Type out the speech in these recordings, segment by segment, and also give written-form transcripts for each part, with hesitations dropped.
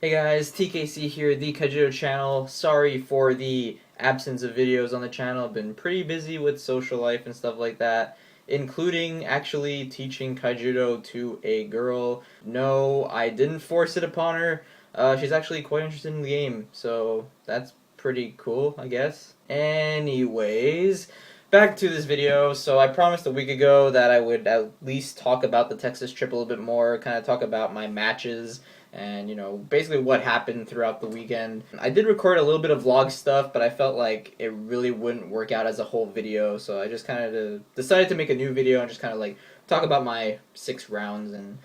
Hey guys, TKC here, TheKaijudoChannel. Sorry for the absence of videos on the channel. I've been pretty busy with social life and stuff like that, including actually teaching Kaijudo to a girl. No, I didn't force it upon her. She's actually quite interested in the game, so that's pretty cool, I guess. Anyways, back to this video. So I promised a week ago that I would at least talk about the Texas trip a little bit more, kind of talk about my matches and basically what happened throughout the weekend. I did record a little bit of vlog stuff, but I felt like it really wouldn't work out as a whole video, so I just kind of decided to make a new video and just kind of like talk about my 6 rounds and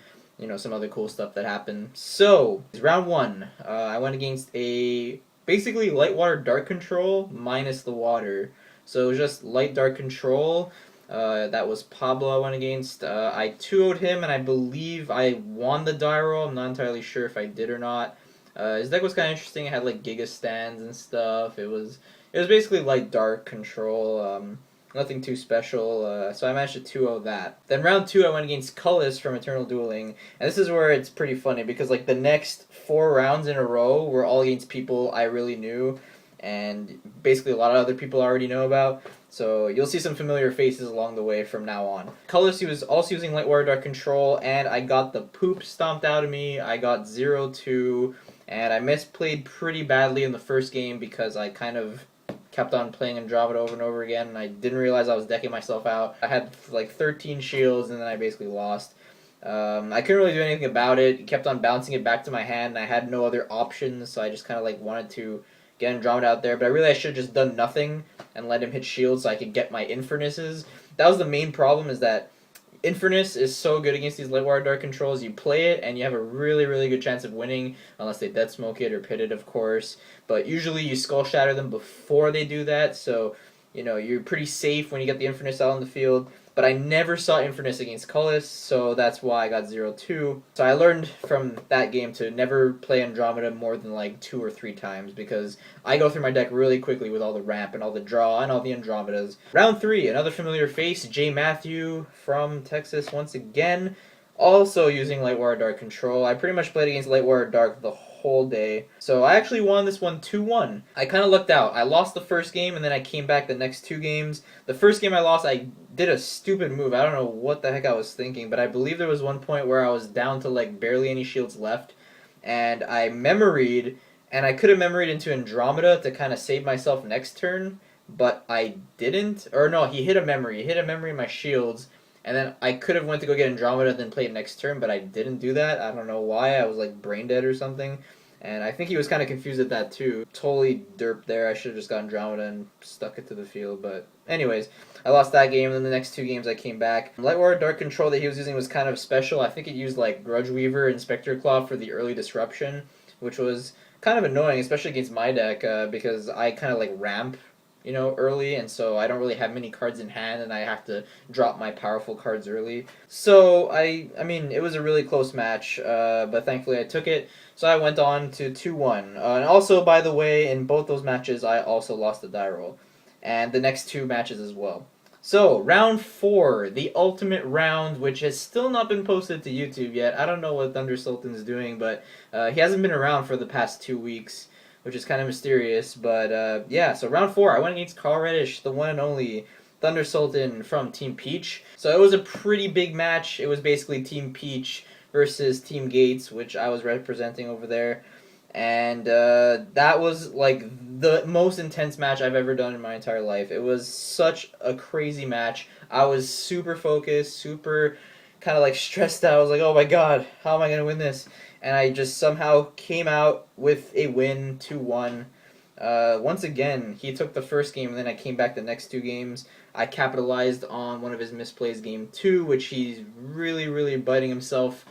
some other cool stuff that happened. So round one, I went against a basically light water dark control minus the water. So it was just light dark control. That was Pablo I went against. I 2-0'd him, and I believe I won the die roll. I'm not entirely sure if I did or not. His deck was kind of interesting. It had like Giga stands and stuff. It was basically light dark control. Nothing too special. So I managed to 2-0 that. Then round two, I went against Cullis from Eternal Dueling, and this is where it's pretty funny because like the next 4 rounds in a row were all against people I really knew, and basically a lot of other people I already know about. So you'll see some familiar faces along the way from now on. Colors, he was also using Light Water Dark Control, and I got the poop stomped out of me. I got 0-2, and I misplayed pretty badly in the first game because I kind of kept on playing Andromeda over and over again, and I didn't realize I was decking myself out. I had like 13 shields, and then I basically lost. I couldn't really do anything about it. It kept on bouncing it back to my hand, and I had no other options, so I just kind of like wanted to get Andromeda out there, but I should have just done nothing and let him hit shield so I could get my Infernuses. That was the main problem, is that Infernus is so good against these Light Water Dark controls. You play it and you have a really, really good chance of winning, unless they Death Smoke it or pit it, of course. But usually you Skull Shatter them before they do that, so you're pretty safe when you get the Infernus out on the field. But I never saw Infernus against Cullis, so that's why I got 0-2. So I learned from that game to never play Andromeda more than like 2 or 3 times, because I go through my deck really quickly with all the ramp and all the draw and all the Andromedas. Round 3, another familiar face, J. Matthew from Texas once again, also using Light Water Dark control. I pretty much played against Light Water Dark the whole day. So I actually won this one 2-1. I kind of lucked out. I lost the first game, and then I came back the next 2 games. The first game I lost, I did a stupid move. I don't know what the heck I was thinking, but I believe there was one point where I was down to like barely any shields left, and I memoried, and I could have memoried into Andromeda to kind of save myself next turn, but I didn't. Or no, he hit a memory. He hit a memory in my shields, and then I could have went to go get Andromeda and then play it next turn, but I didn't do that. I don't know why. I was like brain dead or something. And I think he was kind of confused at that too. Totally derped there. I should have just got Andromeda and stuck it to the field. But anyways, I lost that game, and then the next 2 games I came back. Light Water Dark control that he was using was kind of special. I think it used like Grudge Weaver and Spectre Claw for the early disruption, which was kind of annoying, especially against my deck, because I kind of like ramp early, and so I don't really have many cards in hand, and I have to drop my powerful cards early. So I mean, it was a really close match, but thankfully I took it. So I went on to 2-1. And also, by the way, in both those matches, I also lost the die roll, and the next 2 matches as well. So, round 4, the ultimate round, which has still not been posted to YouTube yet. I don't know what Thunder Sultan's doing, but he hasn't been around for the past 2 weeks, which is kind of mysterious. But yeah, so round 4, I went against Carl Reddish, the one and only Thunder Sultan from Team Peach. So it was a pretty big match. It was basically Team Peach versus Team Gates, which I was representing over there. And that was like the most intense match I've ever done in my entire life. It was such a crazy match. I was super focused, super kind of like stressed out. I was like, oh my god, how am I going to win this? And I just somehow came out with a win, 2-1. Once again, he took the first game, and then I came back the next 2 games. I capitalized on one of his misplays game 2, which he's really, really biting himself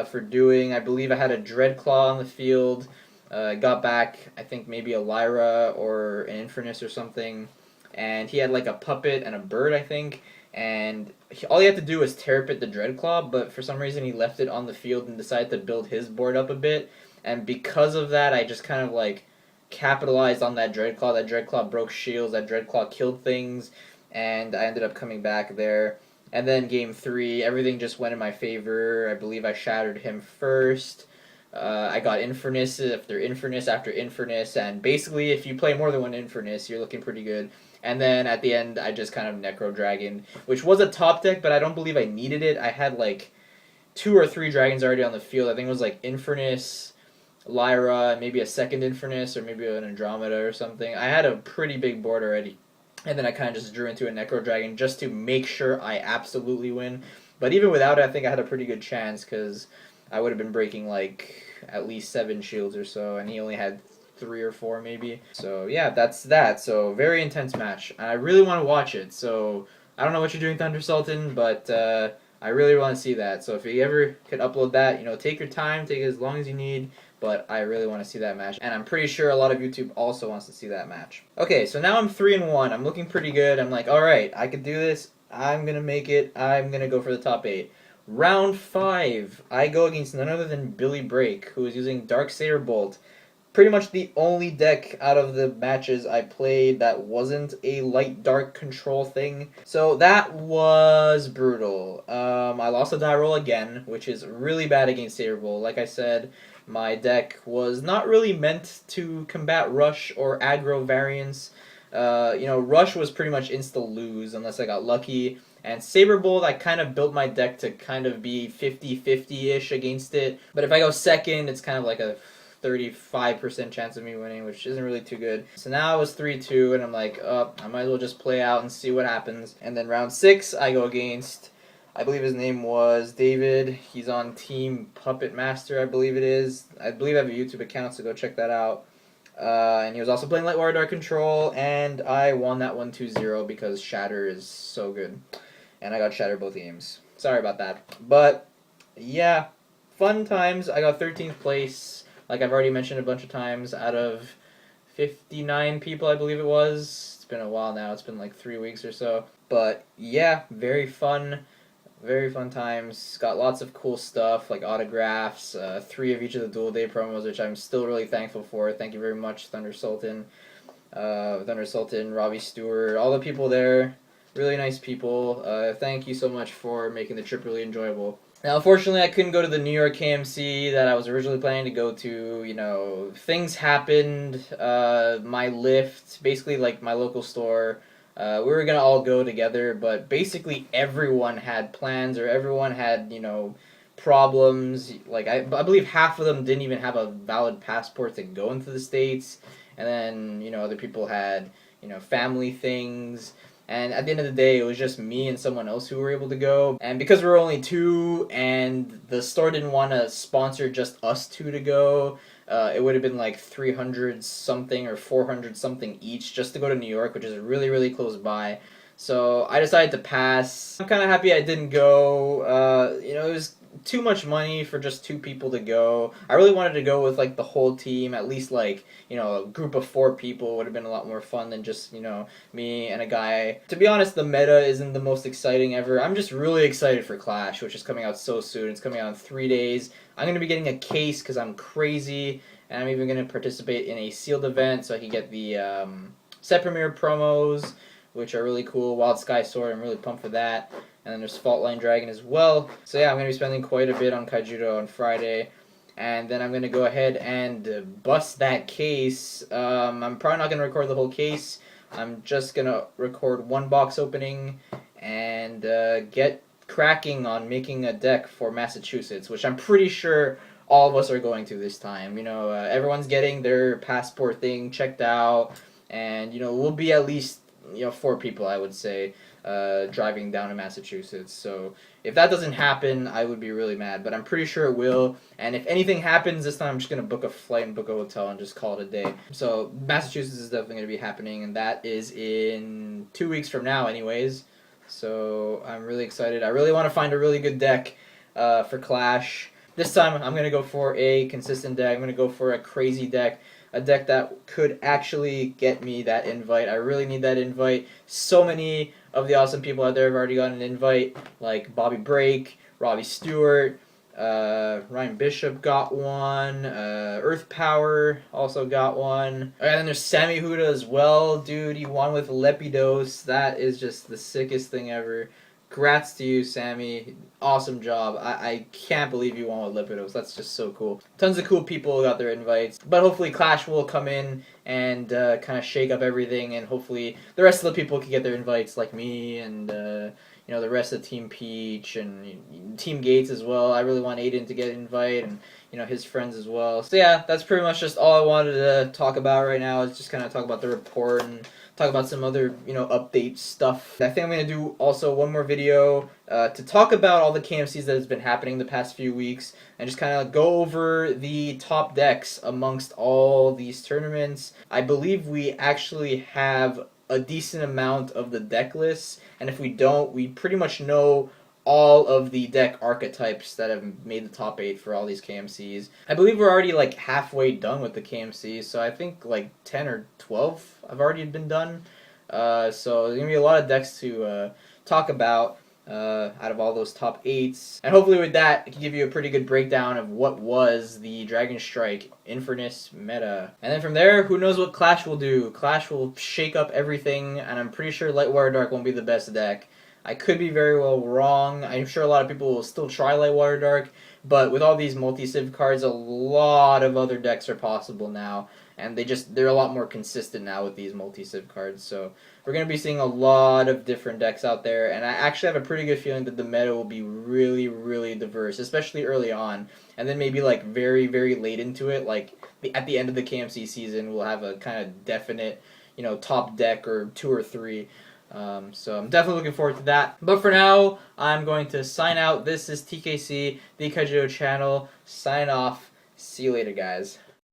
for doing. I believe I had a Dreadclaw on the field. Got back, I think maybe a Lyra or an Infernus or something, and he had like a puppet and a bird, I think, and all he had to do was tear pit the Dreadclaw, but for some reason he left it on the field and decided to build his board up a bit, and because of that, I just kind of like capitalized on that Dreadclaw. That Dreadclaw broke shields, that Dreadclaw killed things, and I ended up coming back there. And then game 3, everything just went in my favor. I believe I shattered him first. I got Infernus after Infernus after Infernus, and basically if you play more than one Infernus, you're looking pretty good. And then at the end, I just kind of Necro Dragon, which was a top deck, but I don't believe I needed it. I had like 2 or 3 dragons already on the field. I think it was like Infernus, Lyra, maybe a second Infernus, or maybe an Andromeda or something. I had a pretty big board already. And then I kind of just drew into a Necro Dragon just to make sure I absolutely win. But even without it, I think I had a pretty good chance because I would have been breaking like at least 7 shields or so, and he only had 3 or 4 maybe. So yeah, that's that. So very intense match. I really want to watch it. So I don't know what you're doing, Thunder Sultan, but I really want to see that. So if you ever could upload that, you know, take your time, take as long as you need. But I really want to see that match, and I'm pretty sure a lot of YouTube also wants to see that match. Okay, so now I'm 3-1. I'm looking pretty good. I'm like, all right, I could do this. I'm gonna make it. I'm gonna go for the top 8. Round 5, I go against none other than Billy Break, who is using Darksaber Bolt. Pretty much the only deck out of the matches I played that wasn't a light dark control thing. So that was brutal. I lost a die roll again, which is really bad against Saberbolt. Like I said, my deck was not really meant to combat Rush or aggro variants. You know, Rush was pretty much insta-lose unless I got lucky. And Saberbolt, I kind of built my deck to kind of be 50-50-ish against it. But if I go second, it's kind of like a 35% chance of me winning, which isn't really too good. So now I was 3-2, and I'm like, oh, I might as well just play out and see what happens. And then round 6, I go against, I believe his name was David. He's on Team Puppet Master, I believe it is. I believe I have a YouTube account, so go check that out. And he was also playing Light Warrior Dark Control, and I won that one 2-0 because Shatter is so good. And I got Shatter both games. Sorry about that. But, yeah, fun times. I got 13th place. Like I've already mentioned a bunch of times, out of 59 people, I believe it was. It's been a while now. It's been like 3 weeks or so. But yeah, very fun times. Got lots of cool stuff like autographs, 3 of each of the Duel Day promos, which I'm still really thankful for. Thank you very much, Thunder Sultan, Robbie Stewart, all the people there. Really nice people. Thank you so much for making the trip really enjoyable. Now, unfortunately, I couldn't go to the New York KMC that I was originally planning to go to. You know, things happened. My lift, basically like my local store, we were going to all go together, but basically everyone had plans, or everyone had, you know, problems. Like, I believe half of them didn't even have a valid passport to go into the States. And then, you know, other people had, you know, family things. And at the end of the day, it was just me and someone else who were able to go. And because we were only 2, and the store didn't want to sponsor just us 2 to go, it would have been like 300 something or 400 something each just to go to New York, which is really, really close by. So I decided to pass. I'm kind of happy I didn't go. You know, it was too much money for just 2 people to go. I really wanted to go with like the whole team, at least like, you know, a group of 4 people would have been a lot more fun than just, you know, me and a guy. To be honest, the meta isn't the most exciting ever. I'm just really excited for Clash, which is coming out so soon. It's coming out in 3 days. I'm going to be getting a case because I'm crazy, and I'm even going to participate in a sealed event so I can get the set premiere promos, which are really cool. Wild Sky Sword, I'm really pumped for that. And then there's Fault Line Dragon as well. So yeah, I'm going to be spending quite a bit on Kaijudo on Friday. And then I'm going to go ahead and bust that case. I'm probably not going to record the whole case. I'm just going to record 1 box opening and get cracking on making a deck for Massachusetts, which I'm pretty sure all of us are going to this time. You know, everyone's getting their passport thing checked out. And, you know, we'll be at least, you know, 4 people, I would say, driving down to Massachusetts. So if that doesn't happen, I would be really mad, but I'm pretty sure it will. And if anything happens this time, I'm just going to book a flight and book a hotel and just call it a day. So Massachusetts is definitely going to be happening, and that is in 2 weeks from now anyways. So I'm really excited. I really want to find a really good deck for Clash. This time I'm going to go for a consistent deck. I'm going to go for a crazy deck. A deck that could actually get me that invite. I really need that invite. So many of the awesome people out there have already gotten an invite, like Bobby Break, Robbie Stewart, Ryan Bishop got one, Earth Power also got one. And then there's Sammy Huda as well. Dude, he won with Lepidos. That is just the sickest thing ever. Congrats to you, Sammy. Awesome job. I can't believe you won with Lipidos. That's just so cool. Tons of cool people got their invites. But hopefully Clash will come in and kind of shake up everything, and hopefully the rest of the people can get their invites, like me and you know, the rest of Team Peach and Team Gates as well. I really want Aiden to get an invite, and you know, his friends as well. So yeah, that's pretty much just all I wanted to talk about right now, is just kind of talk about the report and talk about some other, you know, update stuff. I think I'm going to do also one more video to talk about all the KMCs that has been happening the past few weeks, and just kind of go over the top decks amongst all these tournaments. I believe we actually have a decent amount of the deck lists, and if we don't, we pretty much know all of the deck archetypes that have made the top 8 for all these KMCs. I believe we're already like halfway done with the KMCs, so I think like 10 or 12 have already been done. So there's going to be a lot of decks to talk about out of all those top 8s. And hopefully with that, I can give you a pretty good breakdown of what was the DragonStrike Infernus meta. And then from there, who knows what Clash will do. Clash will shake up everything, and I'm pretty sure Lightwater Dark won't be the best deck. I could be very well wrong. I'm sure a lot of people will still try Lightwater Dark, but with all these multi-civ cards, a lot of other decks are possible now, and they're a lot more consistent now with these multi-civ cards. So we're going to be seeing a lot of different decks out there, and I actually have a pretty good feeling that the meta will be really, really diverse, especially early on, and then maybe like very, very late into it, like at the end of the KMC season, we'll have a kind of definite, you know, top deck or 2 or 3. So I'm definitely looking forward to that. But for now, I'm going to sign out. This is TKC, the Kaijudo channel. Sign off. See you later, guys.